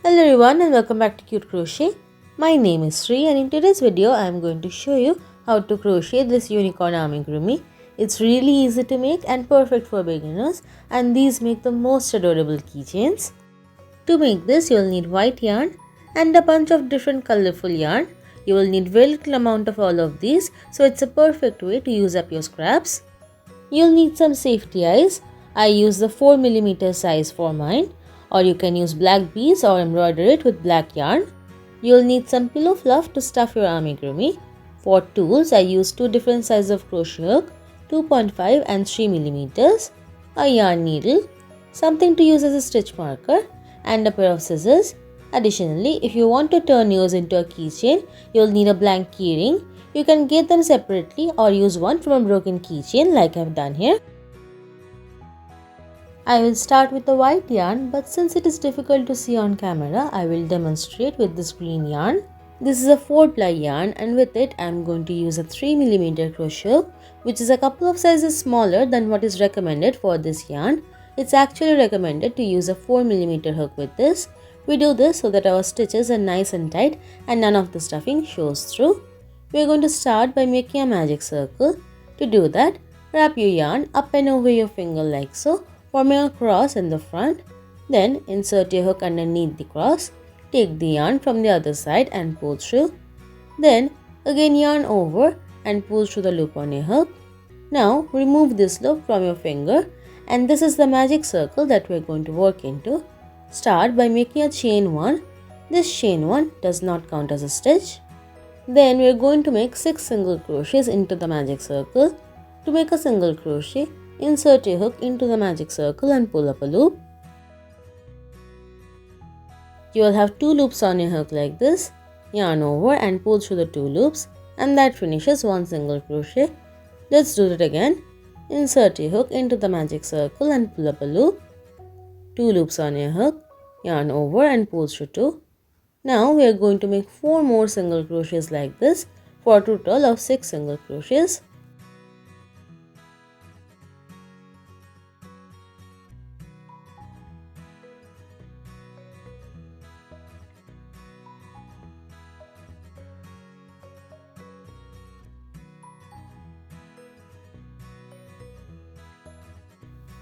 Hello everyone and welcome back to Cute Crochet. My name is Sri and in today's video I am going to show you how to crochet this unicorn amigurumi. It's really easy to make and perfect for beginners, and these make the most adorable keychains. To make this you will need white yarn and a bunch of different colorful yarn. You will need very little amount of all of these, so it's a perfect way to use up your scraps. You'll need some safety eyes. I use the 4mm size for mine, or you can use black beads or embroider it with black yarn. You'll need some pillow fluff to stuff your amigurumi. For tools, I use two different sizes of crochet hook, 2.5 and 3mm, a yarn needle, something to use as a stitch marker, and a pair of scissors. Additionally, if you want to turn yours into a keychain, you'll need a blank keyring. You can get them separately or use one from a broken keychain like I've done here. I will start with the white yarn, but since it is difficult to see on camera, I will demonstrate with this green yarn. This is a 4-ply yarn, and with it I am going to use a 3mm crochet hook, which is a couple of sizes smaller than what is recommended for this yarn. It's actually recommended to use a 4mm hook with this. We do this so that our stitches are nice and tight and none of the stuffing shows through. We are going to start by making a magic circle. To do that, wrap your yarn up and over your finger like so, forming a cross in the front. Then insert your hook underneath the cross. Take the yarn from the other side and pull through. Then again yarn over and pull through the loop on your hook. Now remove this loop from your finger, and this is the magic circle that we are going to work into. Start by making a chain 1. This chain 1 does not count as a stitch. Then we are going to make 6 single crochets into the magic circle. To make a single crochet, insert your hook into the magic circle and pull up a loop. You will have 2 loops on your hook like this. Yarn over and pull through the 2 loops, and that finishes 1 single crochet. Let's do it again. Insert your hook into the magic circle and pull up a loop. 2 loops on your hook, yarn over and pull through 2. Now we are going to make 4 more single crochets like this for a total of 6 single crochets.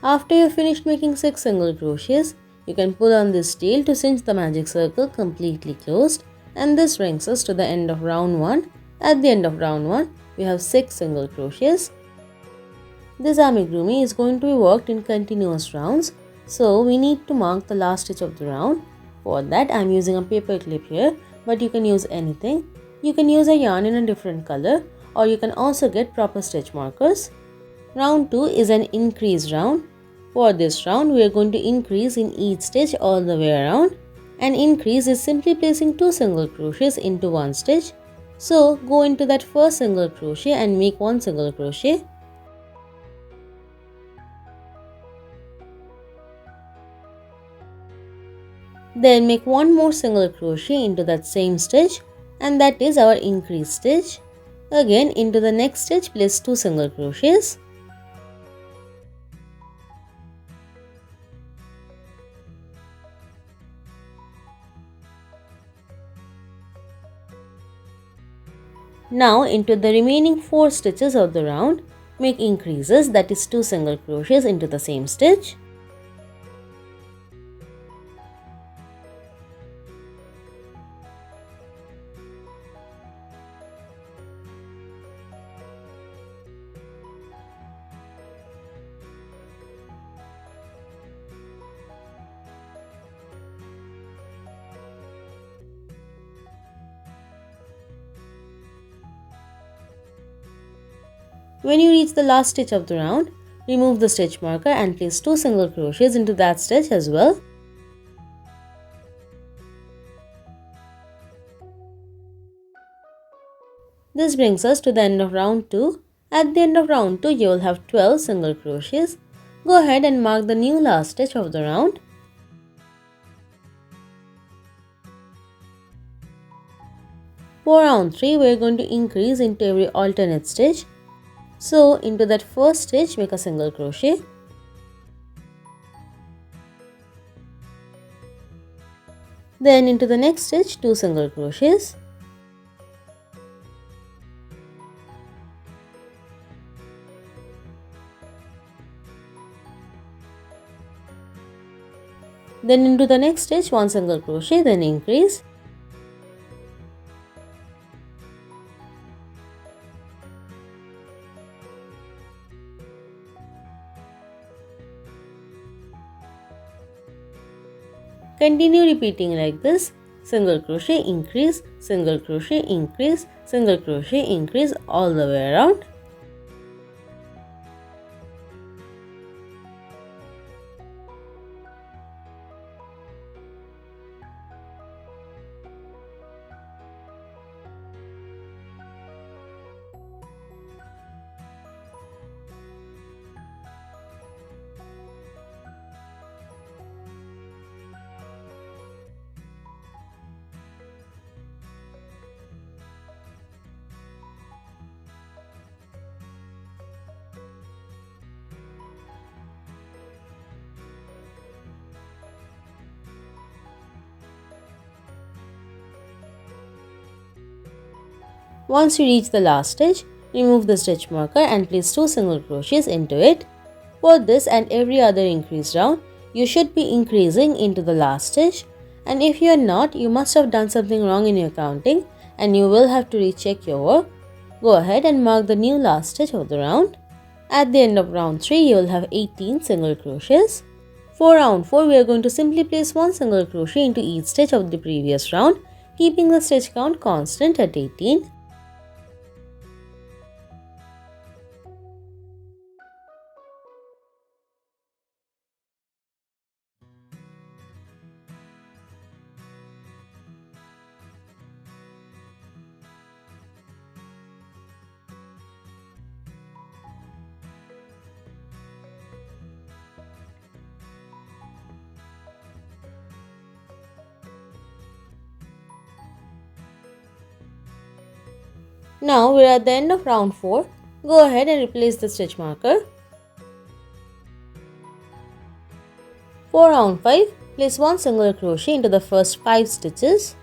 After you finished making 6 single crochets, you can pull on this tail to cinch the magic circle completely closed, and this brings us to the end of round 1. At the end of round 1, we have 6 single crochets. This amigurumi is going to be worked in continuous rounds, so we need to mark the last stitch of the round. For that, I am using a paper clip here, but you can use anything. You can use a yarn in a different color, or you can also get proper stitch markers. Round 2 is an increase round. For this round, we are going to increase in each stitch all the way around. An increase is simply placing 2 single crochets into one stitch. So go into that first single crochet and make 1 single crochet. Then make 1 more single crochet into that same stitch, and that is our increase stitch. Again into the next stitch place 2 single crochets. Now into the remaining 4 stitches of the round, make increases, that is 2 single crochets into the same stitch. When you reach the last stitch of the round, remove the stitch marker and place 2 single crochets into that stitch as well. This brings us to the end of round 2. At the end of round 2, you will have 12 single crochets. Go ahead and mark the new last stitch of the round. For round 3, we are going to increase into every alternate stitch. So into that first stitch, make a single crochet. Then into the next stitch 2 single crochets. Then into the next stitch 1 single crochet, then increase. Continue repeating like this: single crochet, increase, single crochet, increase, single crochet, increase all the way around. Once you reach the last stitch, remove the stitch marker and place 2 single crochets into it. For this and every other increase round, you should be increasing into the last stitch, and if you are not, you must have done something wrong in your counting and you will have to recheck your work. Go ahead and mark the new last stitch of the round. At the end of round 3, you will have 18 single crochets. For round 4, we are going to simply place 1 single crochet into each stitch of the previous round, keeping the stitch count constant at 18. Now we are at the end of round 4. Go ahead and replace the stitch marker. For round 5, place 1 single crochet into the first 5 stitches.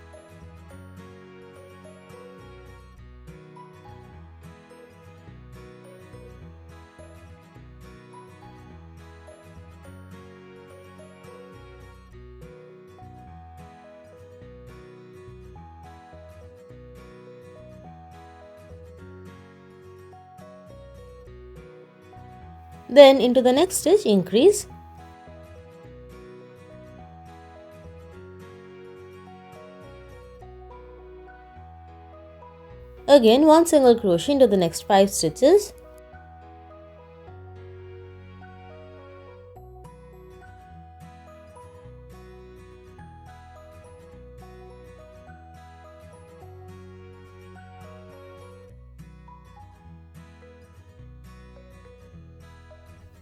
Then into the next stitch, increase. Again 1 single crochet into the next 5 stitches.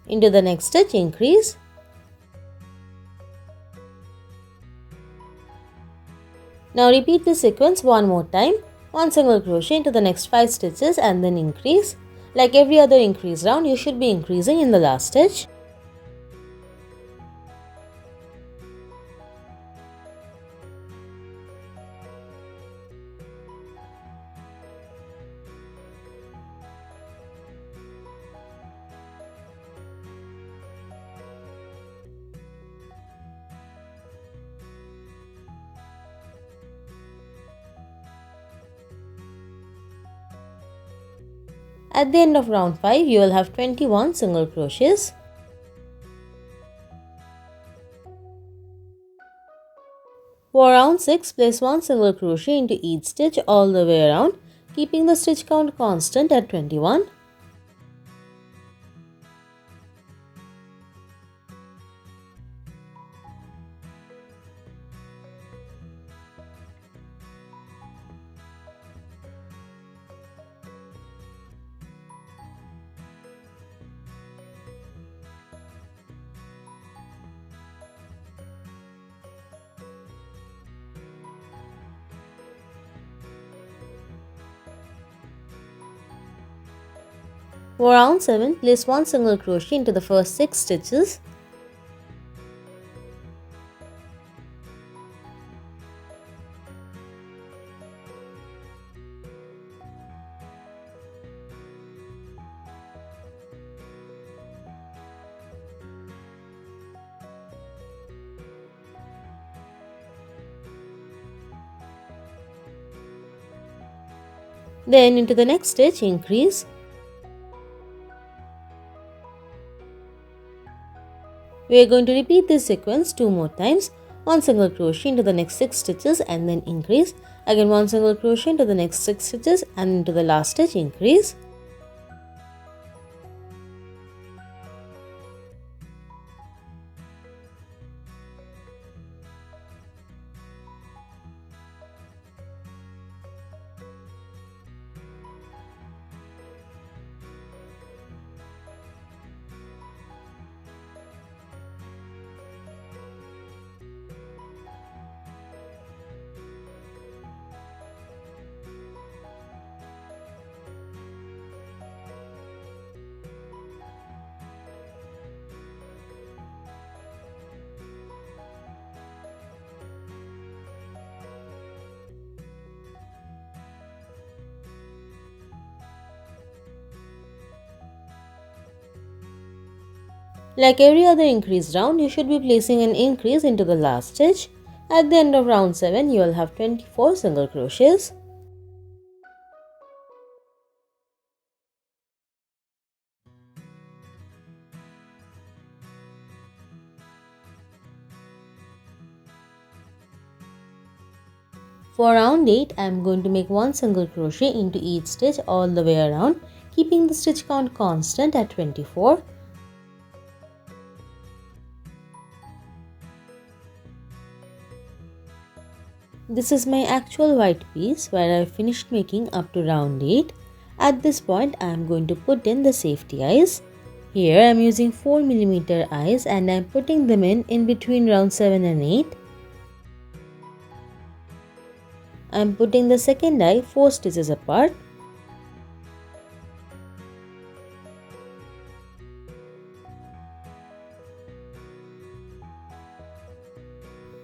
Into the next stitch, increase. Now repeat this sequence one more time. 1 single crochet into the next 5 stitches and then increase. Like every other increase round, you should be increasing in the last stitch. At the end of round 5, you will have 21 single crochets. For round 6, place 1 single crochet into each stitch all the way around, keeping the stitch count constant at 21. For round 7, place 1 single crochet into the first 6 stitches. Then into the next stitch, increase. We are going to repeat this sequence 2 more times. 1 single crochet into the next 6 stitches and then increase. Again 1 single crochet into the next 6 stitches and into the last stitch, increase. Like every other increase round, you should be placing an increase into the last stitch. At the end of round 7, you will have 24 single crochets. For round 8, I am going to make 1 single crochet into each stitch all the way around, keeping the stitch count constant at 24. This is my actual white piece where I finished making up to round 8. At this point, I am going to put in the safety eyes. Here I am using 4mm eyes and I am putting them in between round 7 and 8. I am putting the second eye 4 stitches apart.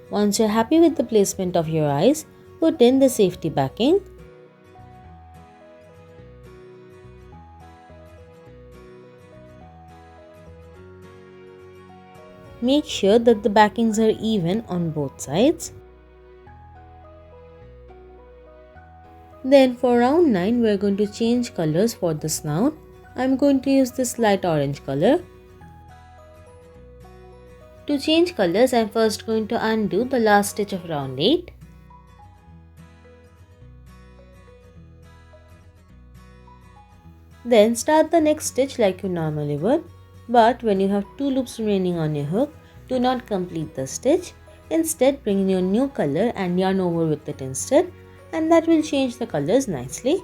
Once you are happy with the placement of your eyes, put in the safety backing. Make sure that the backings are even on both sides. Then for round 9, we are going to change colors for the snout. I am going to use this light orange color. To change colors, I am first going to undo the last stitch of round 8. Then start the next stitch like you normally would. But when you have 2 loops remaining on your hook, do not complete the stitch. Instead, bring in your new color and yarn over with it instead, and that will change the colors nicely.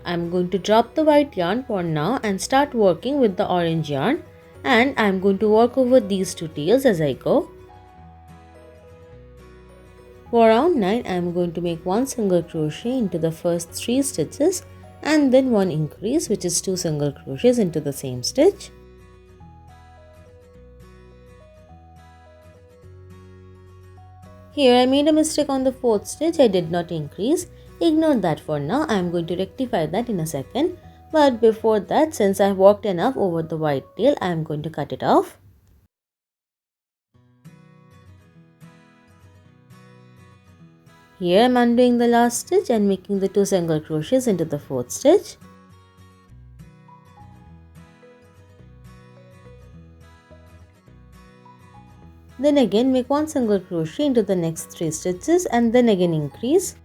I am going to drop the white yarn for now and start working with the orange yarn, and I am going to work over these 2 tails as I go. For round 9, I am going to make 1 single crochet into the first 3 stitches and then 1 increase, which is 2 single crochets into the same stitch. Here I made a mistake on the 4th stitch, I did not increase. Ignore that for now, I am going to rectify that in a second. But before that, since I have worked enough over the white tail, I am going to cut it off. Here I am undoing the last stitch and making the 2 single crochets into the 4th stitch. Then again make 1 single crochet into the next 3 stitches and then again increase.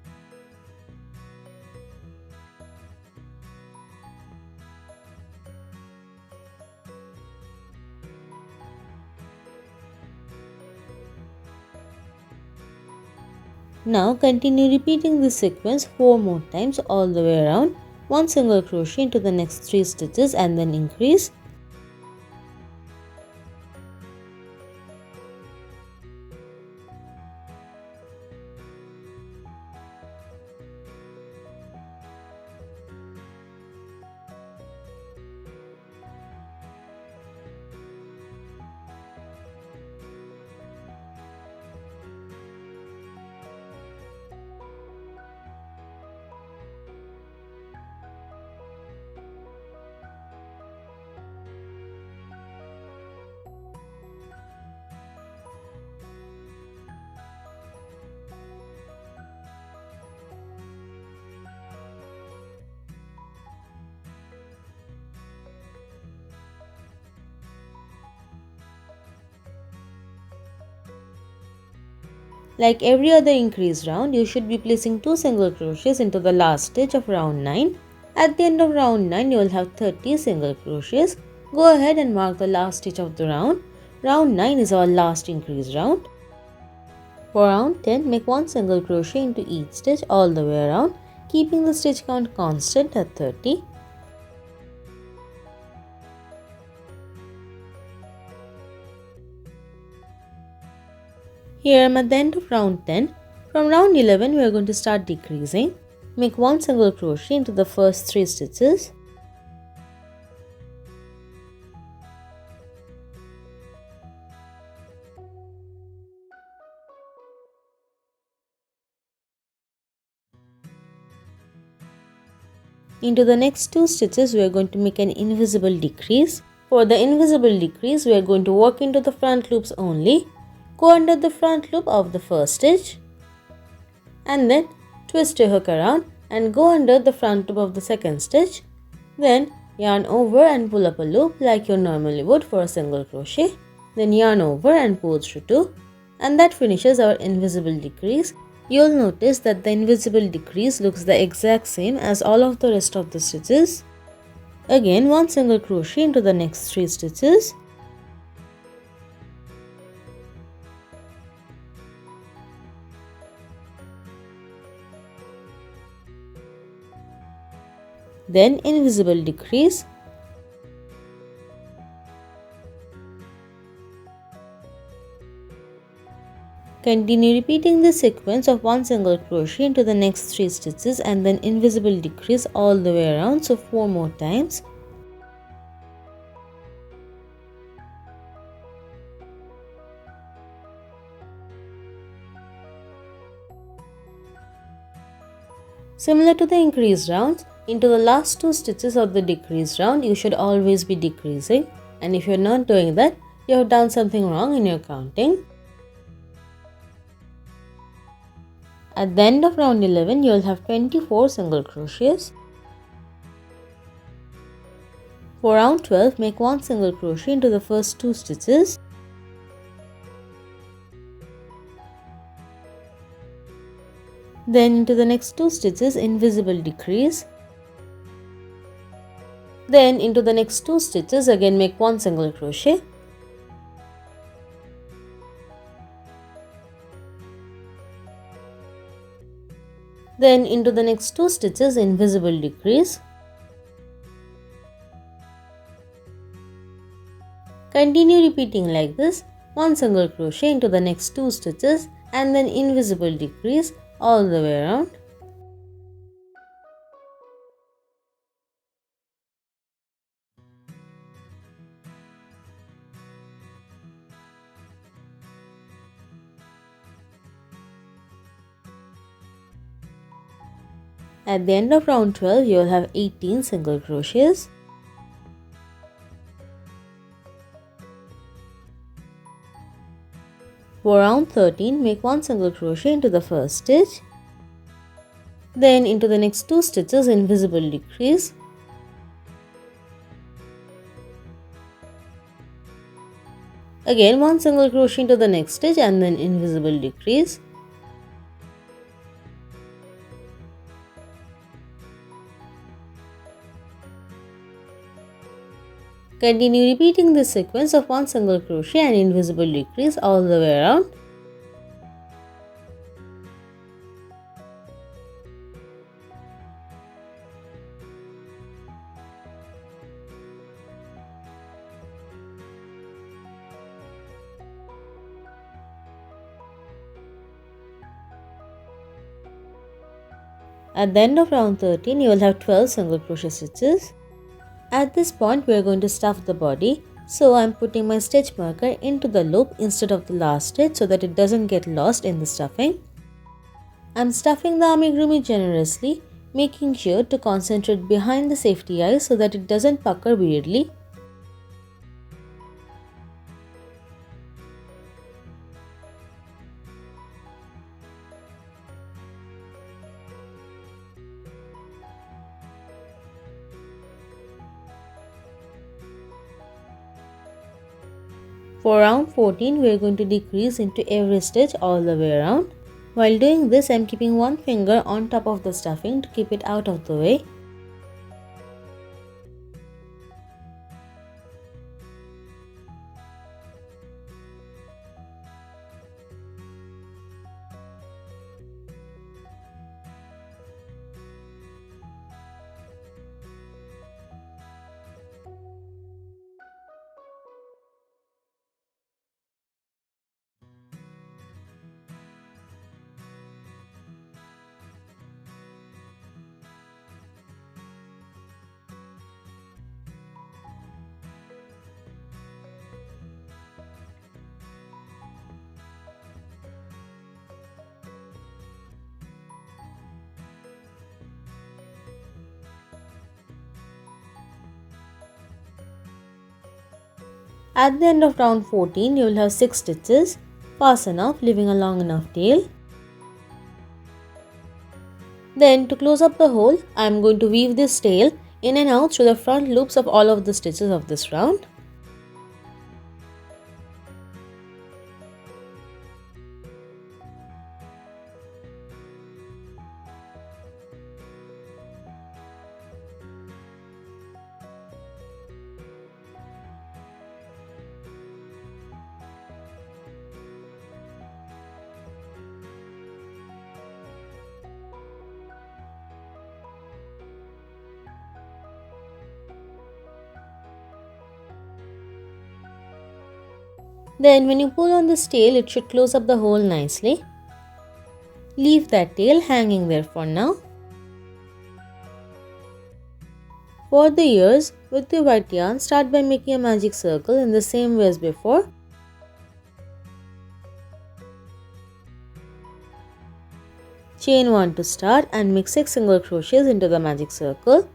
Now continue repeating this sequence 4 more times all the way around. 1 single crochet into the next 3 stitches and then increase. Like every other increase round, you should be placing 2 single crochets into the last stitch of round 9. At the end of round 9, you will have 30 single crochets. Go ahead and mark the last stitch of the round. Round 9 is our last increase round. For round 10, make 1 single crochet into each stitch all the way around, keeping the stitch count constant at 30. Here I am at the end of round 10. From round 11, we are going to start decreasing. Make 1 single crochet into the first 3 stitches. Into the next 2 stitches, we are going to make an invisible decrease. For the invisible decrease, we are going to work into the front loops only. Go under the front loop of the first stitch and then twist your hook around and go under the front loop of the second stitch. Then yarn over and pull up a loop like you normally would for a single crochet. Then yarn over and pull through 2, and that finishes our invisible decrease. You'll notice that the invisible decrease looks the exact same as all of the rest of the stitches. Again, 1 single crochet into the next 3 stitches. Then invisible decrease. Continue repeating this sequence of 1 single crochet into the next 3 stitches and then invisible decrease all the way around, so 4 more times. Similar to the increase rounds, into the last 2 stitches of the decrease round, you should always be decreasing, and if you're not doing that, you have done something wrong in your counting. At the end of round 11, you will have 24 single crochets. For round 12, make 1 single crochet into the first 2 stitches. Then into the next 2 stitches, invisible decrease. Then into the next 2 stitches, again make 1 single crochet. Then into the next 2 stitches, invisible decrease. Continue repeating like this, 1 single crochet into the next 2 stitches and then invisible decrease all the way around. At the end of round 12, you will have 18 single crochets. For round 13, make 1 single crochet into the first stitch. Then into the next 2 stitches, invisible decrease. Again, 1 single crochet into the next stitch and then invisible decrease. Continue repeating this sequence of 1 single crochet and invisible decrease all the way around. At the end of round 13, you will have 12 single crochet stitches. At this point, we are going to stuff the body, so I am putting my stitch marker into the loop instead of the last stitch so that it doesn't get lost in the stuffing. I am stuffing the amigurumi generously, making sure to concentrate behind the safety eyes so that it doesn't pucker weirdly. For round 14, we are going to decrease into every stitch all the way around. While doing this, I am keeping one finger on top of the stuffing to keep it out of the way. At the end of round 14, you will have 6 stitches. Fasten off, leaving a long enough tail. Then to close up the hole, I am going to weave this tail in and out through the front loops of all of the stitches of this round. Then when you pull on this tail, it should close up the hole nicely. Leave that tail hanging there for now. For the ears, with the white yarn, start by making a magic circle in the same way as before. Chain 1 to start and make 6 single crochets into the magic circle.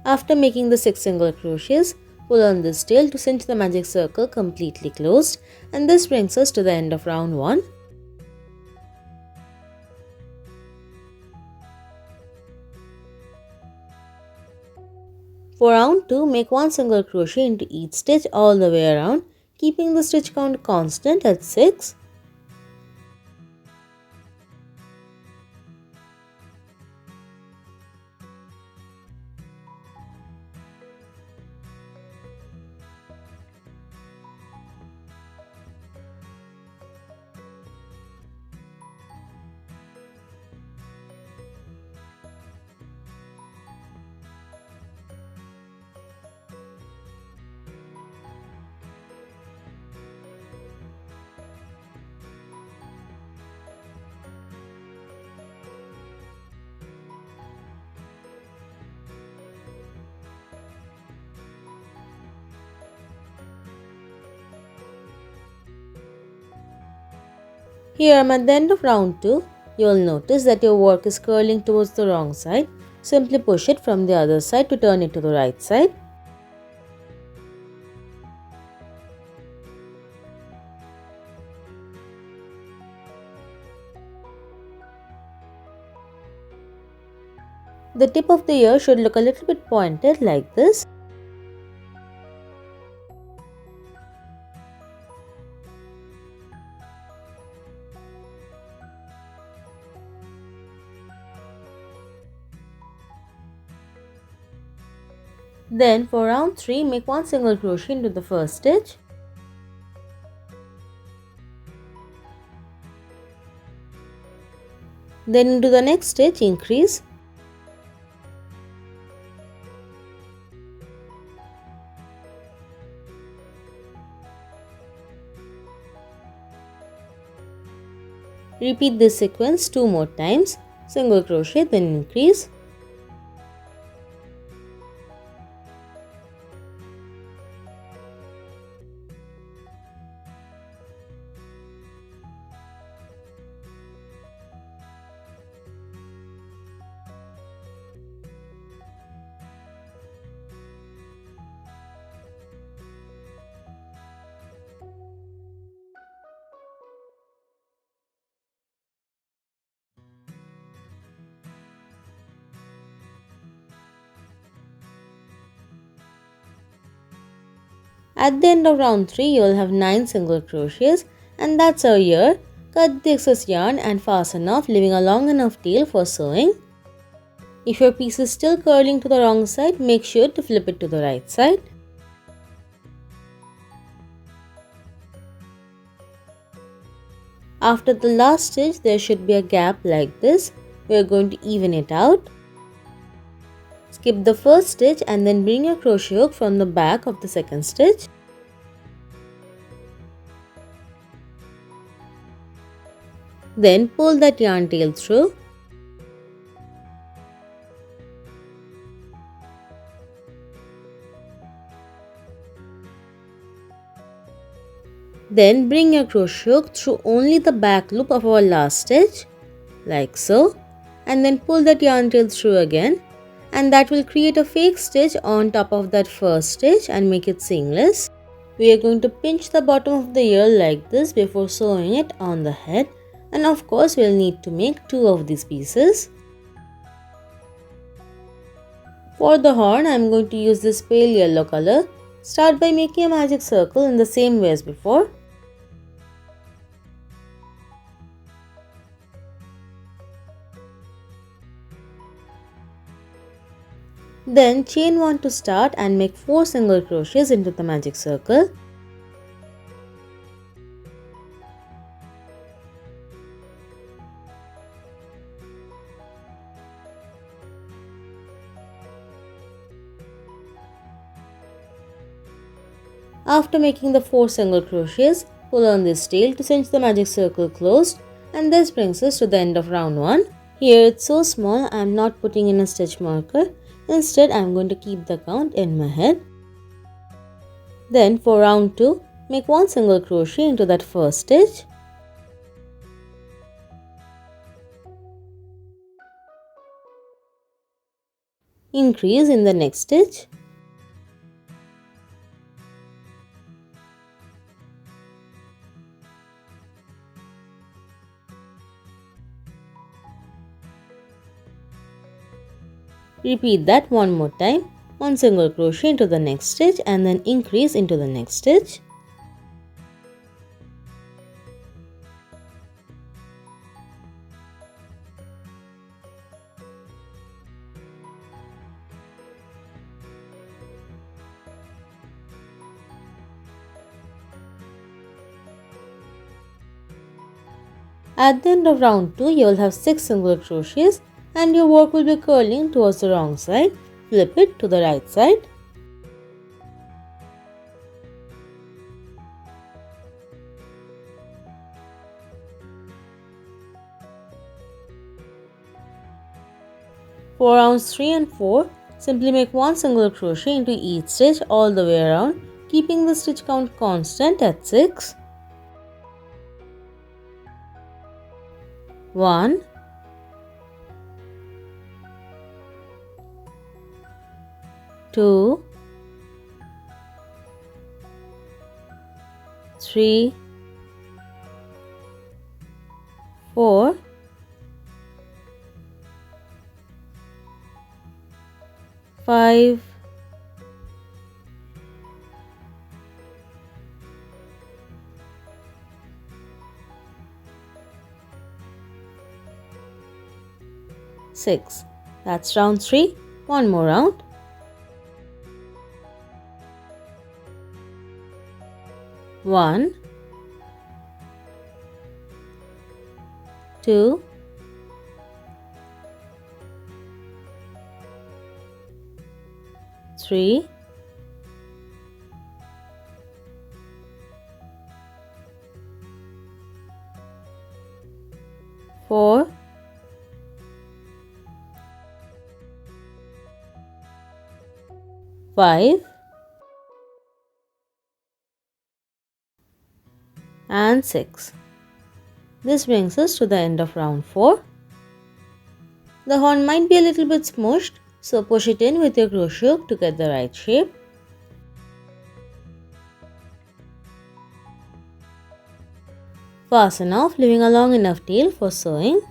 After making the 6 single crochets, pull on this tail to cinch the magic circle completely closed, and this brings us to the end of round 1. For round 2, make 1 single crochet into each stitch all the way around, keeping the stitch count constant at 6. Here I'm at the end of round 2. You will notice that your work is curling towards the wrong side. Simply push it from the other side to turn it to the right side. The tip of the ear should look a little bit pointed like this. Then for round 3, make 1 single crochet into the first stitch. Then into the next stitch, increase. Repeat this sequence 2 more times. Single crochet, then increase. At the end of round 3, you will have 9 single crochets, and that's our ear. Cut the excess yarn and fasten off, leaving a long enough tail for sewing. If your piece is still curling to the wrong side, make sure to flip it to the right side. After the last stitch, there should be a gap like this. We are going to even it out. Skip the first stitch and then bring your crochet hook from the back of the second stitch. Then pull that yarn tail through. Then bring your crochet hook through only the back loop of our last stitch, like so, and then pull that yarn tail through again, and that will create a fake stitch on top of that first stitch and make it seamless. We are going to pinch the bottom of the ear like this before sewing it on the head, and of course we'll need to make 2 of these pieces. For the horn, I am going to use this pale yellow color. Start by making a magic circle in the same way as before. Then chain 1 to start and make 4 single crochets into the magic circle. After making the 4 single crochets, pull on this tail to cinch the magic circle closed, and this brings us to the end of round 1. Here it's so small I am not putting in a stitch marker. Instead, I am going to keep the count in my head. Then for round 2, make 1 single crochet into that first stitch. Increase in the next stitch. Repeat that one more time. 1 single crochet into the next stitch and then increase into the next stitch. At the end of round 2, you will have 6 single crochets and your work will be curling towards the wrong side. Flip it to the right side. For rounds 3 and 4, simply make 1 single crochet into each stitch all the way around, keeping the stitch count constant at 6. 1, 2, 3, 4, 5, 6. That's round 3. One more round. 1, 2, 3, 4, 5, and 6. This brings us to the end of round 4. The horn might be a little bit smushed, so push it in with your crochet hook to get the right shape. Fasten off, leaving a long enough tail for sewing.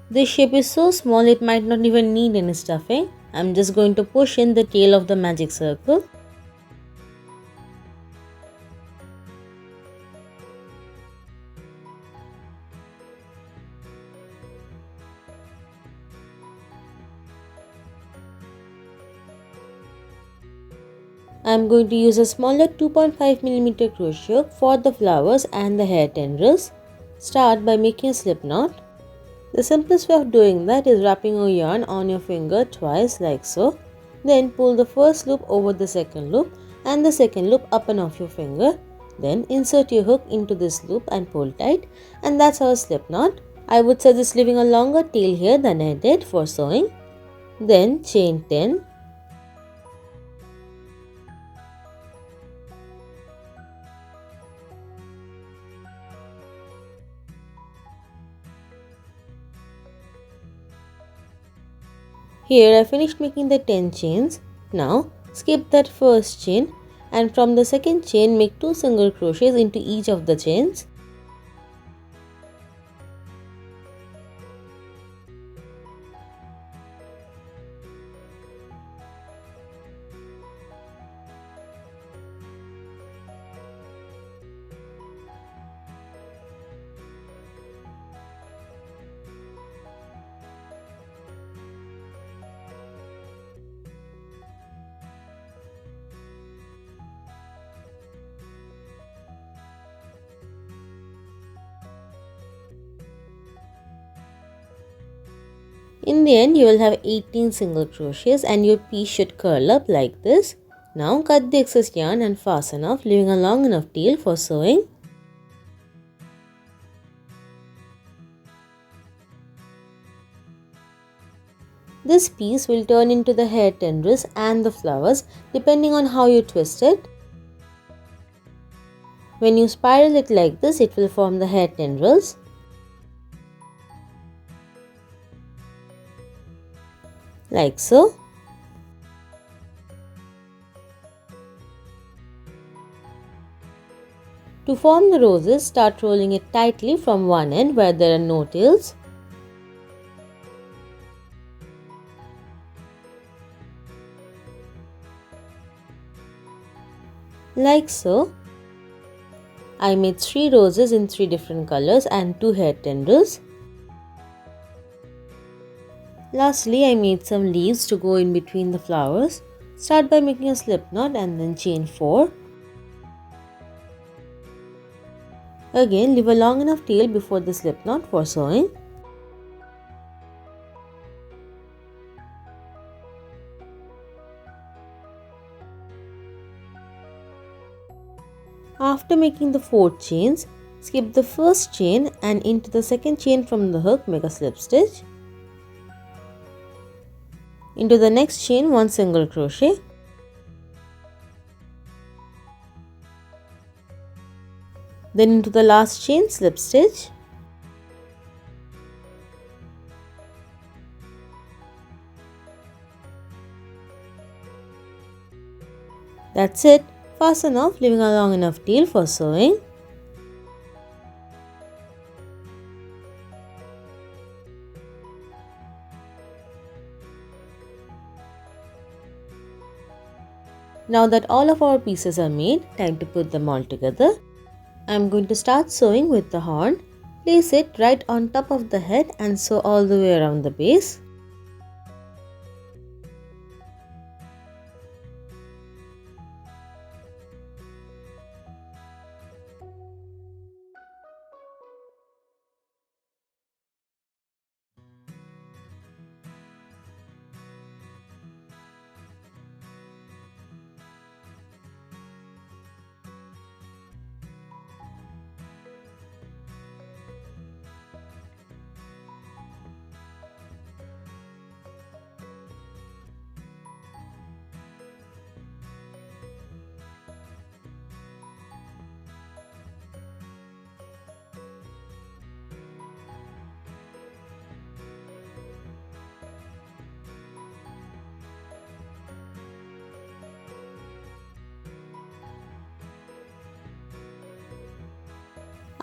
This shape is so small it might not even need any stuffing. I'm just going to push in the tail of the magic circle. I'm going to use a smaller 2.5mm crochet for the flowers and the hair tendrils. Start by making a slip knot. The simplest way of doing that is wrapping a yarn on your finger twice like so. Then pull the first loop over the second loop and the second loop up and off your finger. Then insert your hook into this loop and pull tight, and that's our slip knot. I would suggest leaving a longer tail here than I did for sewing. Then chain 10. Here I finished making the 10 chains. Now skip that first chain and from the second chain make 2 single crochets into each of the chains. In the end, you will have 18 single crochets and your piece should curl up like this. Now cut the excess yarn and fasten off, leaving a long enough tail for sewing. This piece will turn into the hair tendrils and the flowers depending on how you twist it. When you spiral it like this, it will form the hair tendrils. Like so. To form the roses, start rolling it tightly from one end where there are no tails. Like so. I made 3 roses in 3 different colors and 2 hair tendrils. Lastly, I made some leaves to go in between the flowers. Start by making a slip knot and then chain 4. Again, leave a long enough tail before the slip knot for sewing. After making the 4 chains, skip the first chain and into the second chain from the hook make a slip stitch. Into the next chain 1 single crochet. Then into the last chain slip stitch. That's it. Fasten off, leaving a long enough tail for sewing. Now that all of our pieces are made, time to put them all together. I am going to start sewing with the horn. Place it right on top of the head and sew all the way around the base.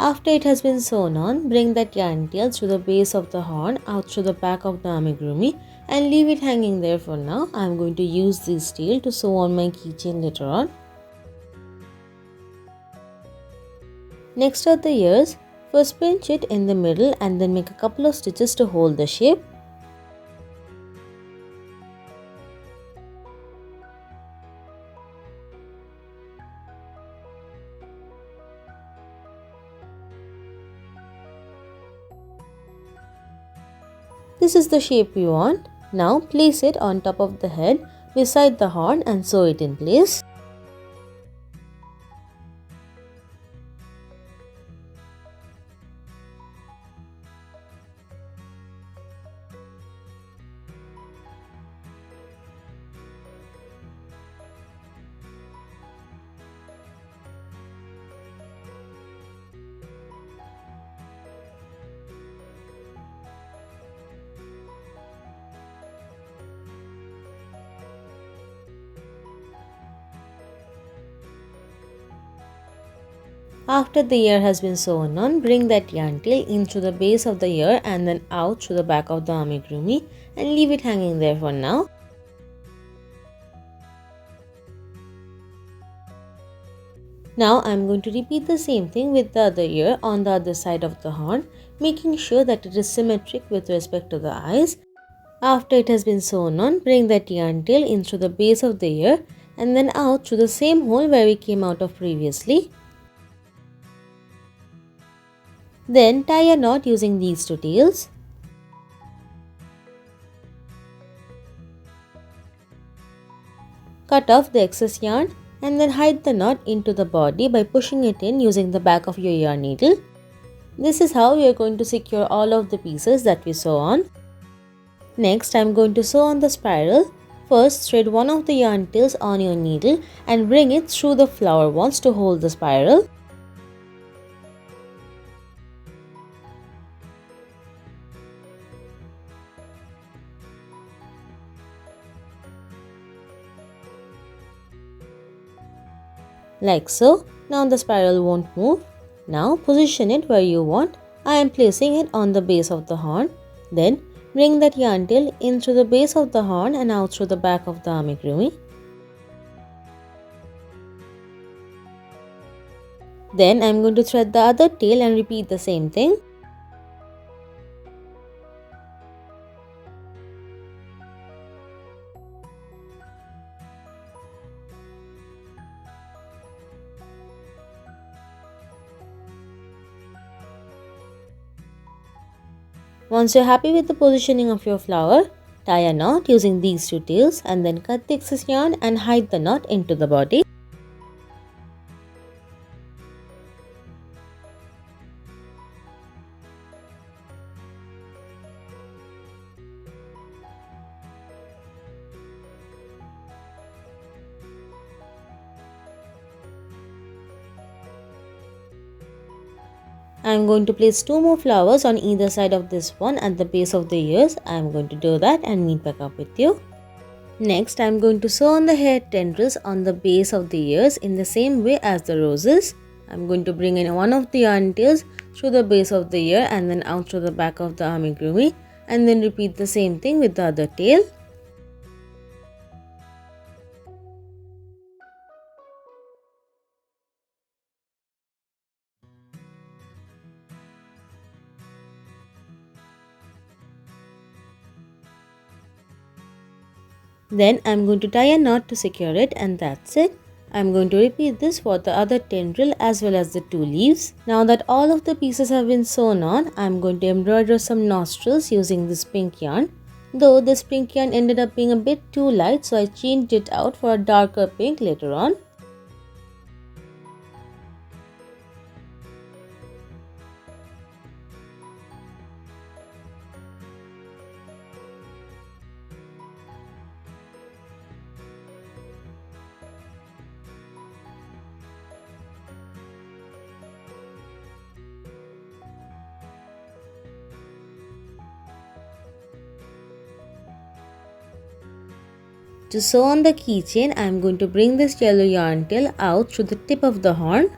After it has been sewn on, bring that yarn tail through the base of the horn out through the back of the amigurumi and leave it hanging there for now. I am going to use this tail to sew on my keychain later on. Next are the ears. First pinch it in the middle and then make a couple of stitches to hold the shape. This is the shape we want. Now place it on top of the head beside the horn and sew it in place. After the ear has been sewn on, bring that yarn tail in through the base of the ear and then out through the back of the amigurumi and leave it hanging there for now. Now I am going to repeat the same thing with the other ear on the other side of the horn, making sure that it is symmetric with respect to the eyes. After it has been sewn on, bring that yarn tail in through the base of the ear and then out through the same hole where we came out of previously. Then tie a knot using these two tails. Cut off the excess yarn and then hide the knot into the body by pushing it in using the back of your yarn needle. This is how we are going to secure all of the pieces that we sew on. Next, I am going to sew on the spiral. First, thread one of the yarn tails on your needle and bring it through the flower wands to hold the spiral. Like so. Now the spiral won't move. Now position it where you want. I am placing it on the base of the horn. Then bring that yarn tail in through the base of the horn and out through the back of the amigurumi. Then I am going to thread the other tail and repeat the same thing. Once you're happy with the positioning of your flower, tie a knot using these two tails and then cut the excess yarn and hide the knot into the body. I am going to place two more flowers on either side of this one at the base of the ears. I am going to do that and meet back up with you. Next, I am going to sew on the hair tendrils on the base of the ears in the same way as the roses. I am going to bring in one of the yarn tails through the base of the ear and then out through the back of the amigurumi and then repeat the same thing with the other tail. Then I am going to tie a knot to secure it and that's it. I am going to repeat this for the other tendril as well as the two leaves. Now that all of the pieces have been sewn on, I am going to embroider some nostrils using this pink yarn. Though this pink yarn ended up being a bit too light, so I changed it out for a darker pink later on. To sew on the keychain, I am going to bring this yellow yarn tail out through the tip of the horn.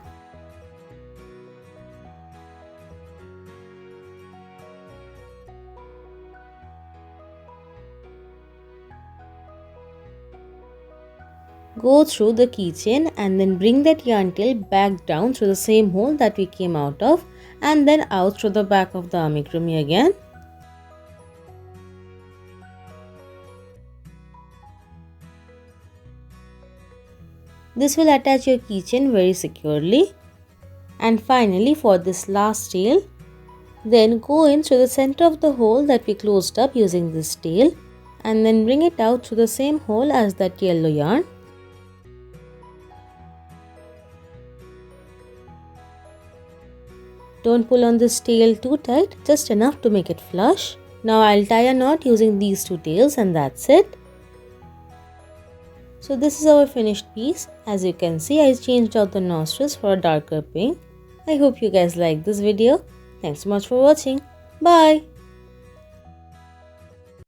Go through the keychain and then bring that yarn tail back down through the same hole that we came out of, and then out through the back of the amigurumi again. This will attach your keychain very securely. And finally, for this last tail, then go in through the center of the hole that we closed up using this tail, and then bring it out through the same hole as that yellow yarn. Don't pull on this tail too tight, just enough to make it flush. Now I'll tie a knot using these two tails, and that's it. So this is our finished piece. As you can see, I changed out the nostrils for a darker pink. I hope you guys liked this video. Thanks so much for watching. Bye.